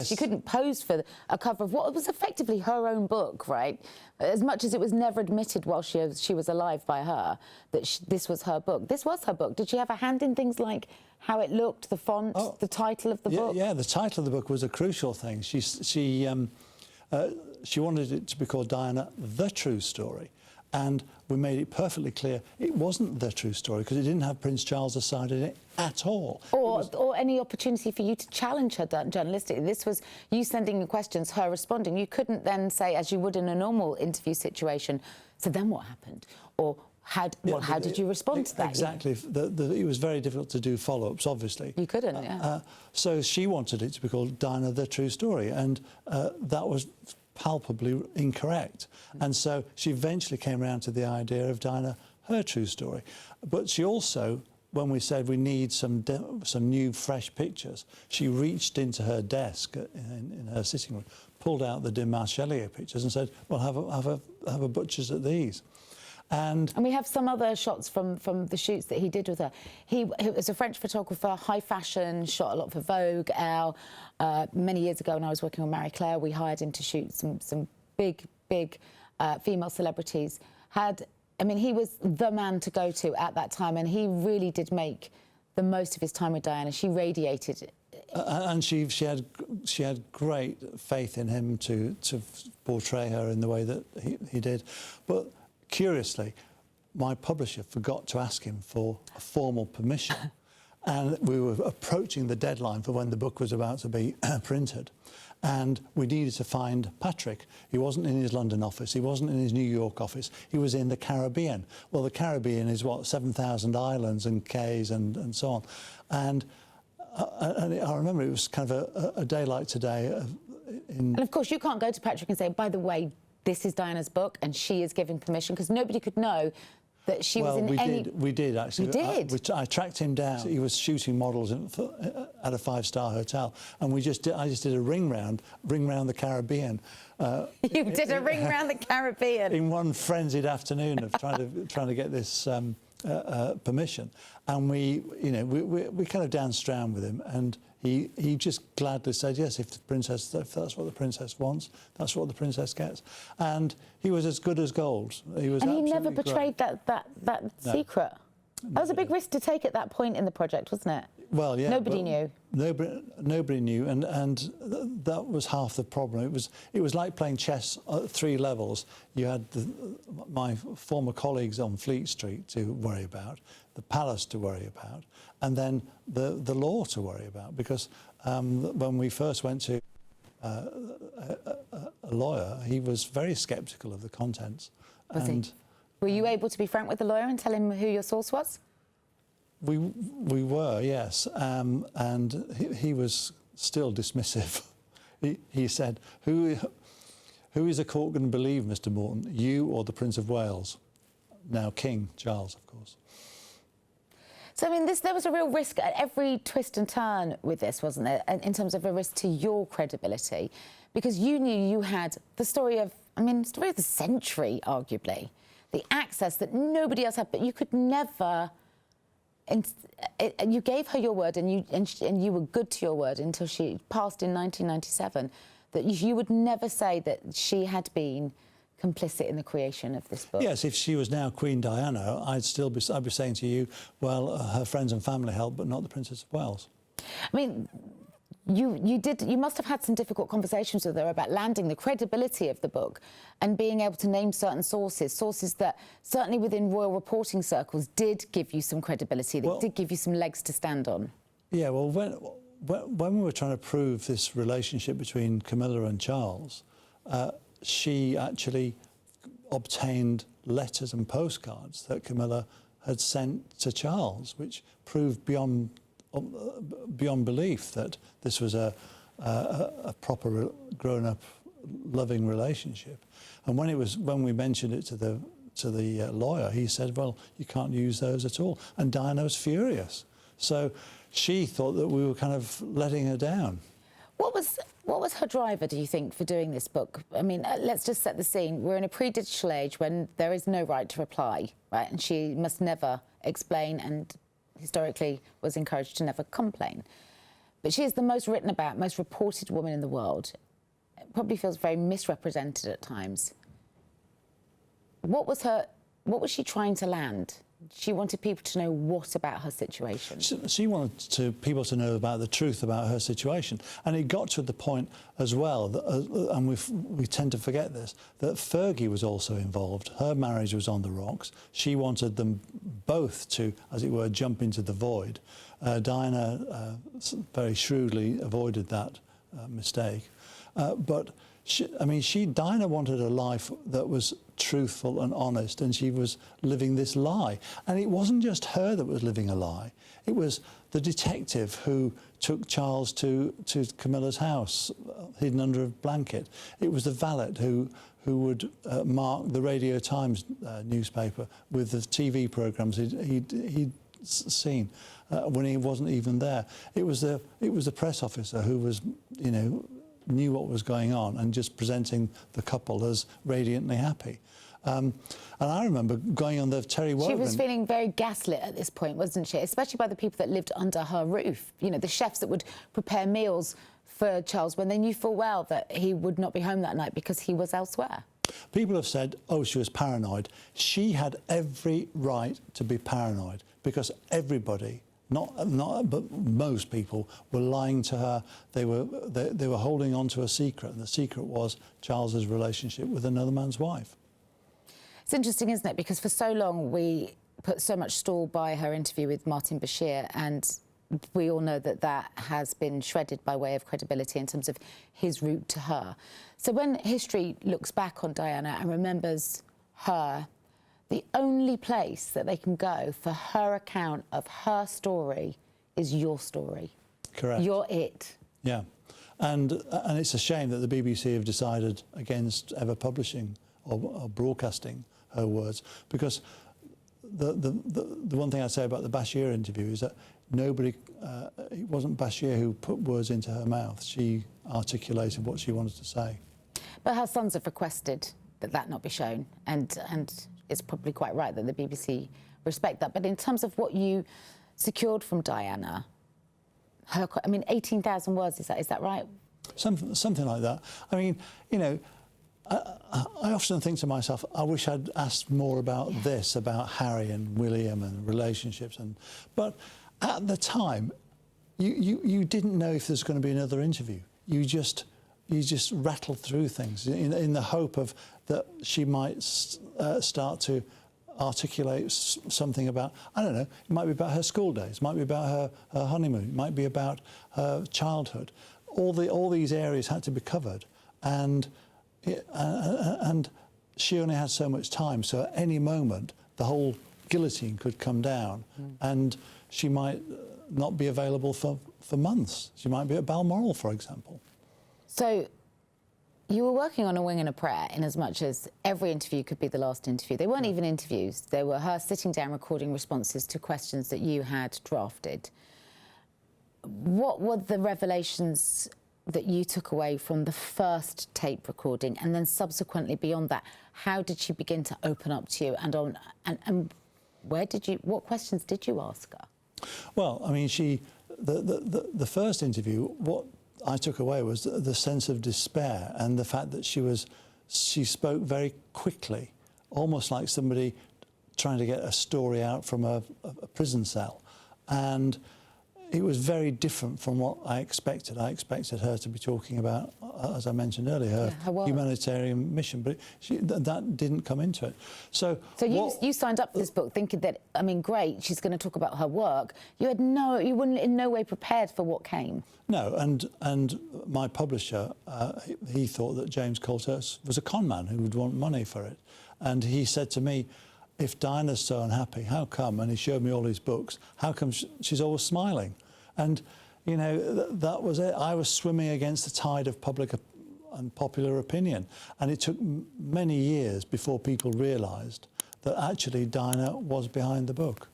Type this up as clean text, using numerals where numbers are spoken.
She couldn't pose for a cover of what was effectively her own book, right? As much as it was never admitted while she was alive by her that this was her book. This was her book. Did she have a hand in things like how it looked, the font, the title of the book? Yeah, the title of the book was a crucial thing. She wanted it to be called Diana, The True Story. And we made it perfectly clear it wasn't the true story because it didn't have Prince Charles's side in it at all. Or any opportunity for you to challenge her journalistically. This was you sending questions, her responding. You couldn't then say, as you would in a normal interview situation, so then what happened? Or how did you respond to that? Exactly. It was very difficult to do follow-ups, obviously. You couldn't, yeah. So she wanted it to be called Diana, The True Story, and that was palpably incorrect. And so she eventually came around to the idea of Diana, Her True Story. But she also, when we said we need some new, fresh pictures, she reached into her desk in her sitting room, pulled out the de Marchelier pictures and said, well, have a butcher's at these. And we have some other shots from the shoots that he did with her. He was a French photographer, high fashion, shot a lot for Vogue, Elle. Many years ago when I was working on Marie Claire, we hired him to shoot some big female celebrities. He was the man to go to at that time, and he really did make the most of his time with Diana. She radiated. And she had great faith in him to portray her in the way that he did. But curiously, my publisher forgot to ask him for a formal permission. And we were approaching the deadline for when the book was about to be printed. And we needed to find Patrick. He wasn't in his London office. He wasn't in his New York office. He was in the Caribbean. Well, the Caribbean is, what, 7,000 islands and cays and so on. And I remember it was kind of a day like today. And, of course, you can't go to Patrick and say, by the way, this is Diana's book and she is giving permission, because nobody could know that she was in any... We did, actually. You did? I tracked him down. He was shooting models at a five-star hotel, and I just did a ring round the Caribbean. You did a ring round the Caribbean? In one frenzied afternoon of trying to get this permission. And we kind of danced around with him, and he just gladly said yes. If that's what the princess wants, that's what the princess gets. And he was as good as gold. He was. And he never betrayed that secret. That was a big risk to take at that point in the project, wasn't it? Well, yeah. Nobody knew. Nobody knew, and that was half the problem. It was like playing chess at 3 levels. You had my former colleagues on Fleet Street to worry about, the palace to worry about, and then the law to worry about. Because when we first went to a lawyer, he was very sceptical of the contents. Was he? Were you able to be frank with the lawyer and tell him who your source was? We were, yes, and he was still dismissive. He said, "Who is a court going to believe, Mr. Morton? You or the Prince of Wales?" Now King Charles, of course. So I mean, there was a real risk at every twist and turn with this, wasn't there? In terms of a risk to your credibility, because you knew you had the story of the century, arguably, the access that nobody else had, but you could never. You gave her your word, and you were good to your word until she passed in 1997. That you would never say that she had been complicit in the creation of this book. Yes, if she was now Queen Diana, I'd be saying to you, well, her friends and family helped, but not the Princess of Wales. I mean, you must have had some difficult conversations with her about landing the credibility of the book and being able to name certain sources that certainly within royal reporting circles did give you some credibility, that did give you some legs to stand on. Yeah, well, when we were trying to prove this relationship between Camilla and Charles, she actually obtained letters and postcards that Camilla had sent to Charles, which proved beyond belief that this was a proper grown-up, loving relationship. And when we mentioned it to the lawyer, he said, "Well, you can't use those at all." And Diana was furious. So she thought that we were kind of letting her down. What was her driver, do you think, for doing this book? I mean, let's just set the scene. We're in a pre-digital age when there is no right to reply, right? And she must never explain, and historically was encouraged to never complain. but she is the most written about, most reported woman in the world. It probably feels very misrepresented at times. What was she trying to land? She wanted people to know what about her situation? She wanted people to know about the truth about her situation. And it got to the point as well, that, and we tend to forget this, that Fergie was also involved. Her marriage was on the rocks. She wanted them both to, as it were, jump into the void. Diana very shrewdly avoided that mistake. But Diana wanted a life that was truthful and honest, and she was living this lie. And it wasn't just her that was living a lie. It was the detective who took Charles to Camilla's house, hidden under a blanket. It was the valet who would mark the Radio Times newspaper with the TV programmes he'd seen when he wasn't even there. It was the press officer who was, knew what was going on and just presenting the couple as radiantly happy. And I remember going on the Terry Wogan... She was feeling very gaslit at this point, wasn't she? Especially by the people that lived under her roof. The chefs that would prepare meals for Charles when they knew full well that he would not be home that night because he was elsewhere. People have said, oh, she was paranoid. She had every right to be paranoid because everybody... but most people were lying to her. They were holding on to a secret, and the secret was Charles's relationship with another man's wife. It's interesting, isn't it? Because for so long we put so much store by her interview with Martin Bashir, and we all know that has been shredded by way of credibility in terms of his route to her. So when history looks back on Diana and remembers her, the only place that they can go for her account of her story is your story. Correct. You're it. Yeah. And it's a shame that the BBC have decided against ever publishing or broadcasting her words, because the one thing I'd say about the Bashir interview is that it wasn't Bashir who put words into her mouth. She articulated what she wanted to say. But her sons have requested that not be shown, and it's probably quite right that the BBC respect that. But in terms of what you secured from Diana, 18,000 words, is that right? Something like that. I often think to myself, I wish I'd asked more about this, about Harry and William and relationships. But at the time, you didn't know if there's going to be another interview. You just rattled through things in the hope of that she might start to articulate something about, I don't know, it might be about her school days, it might be about her honeymoon, it might be about her childhood. All these areas had to be covered, and she only had so much time, so at any moment the whole guillotine could come down, and she might not be available for months. She might be at Balmoral, for example. So you were working on a wing and a prayer, in as much as every interview could be the last interview. They weren't even interviews. They were her sitting down recording responses to questions that you had drafted. What were the revelations that you took away from the first tape recording, and then subsequently beyond that? How did she begin to open up to you, and what questions did you ask her? Well, the first interview, what I took away was the sense of despair and the fact that she spoke very quickly, almost like somebody trying to get a story out from a prison cell. And it was very different from what I expected. I expected her to be talking about, as I mentioned earlier, her humanitarian mission, but that didn't come into it. So you signed up for this book thinking that, great, she's going to talk about her work. You weren't in no way prepared for what came. No, and my publisher, he thought that James Coulter was a con man who would want money for it. And he said to me, if Diana's so unhappy, how come? And he showed me all his books. How come she's always smiling? And, that was it. I was swimming against the tide of public and popular opinion. And it took many years before people realised that actually Diana was behind the book.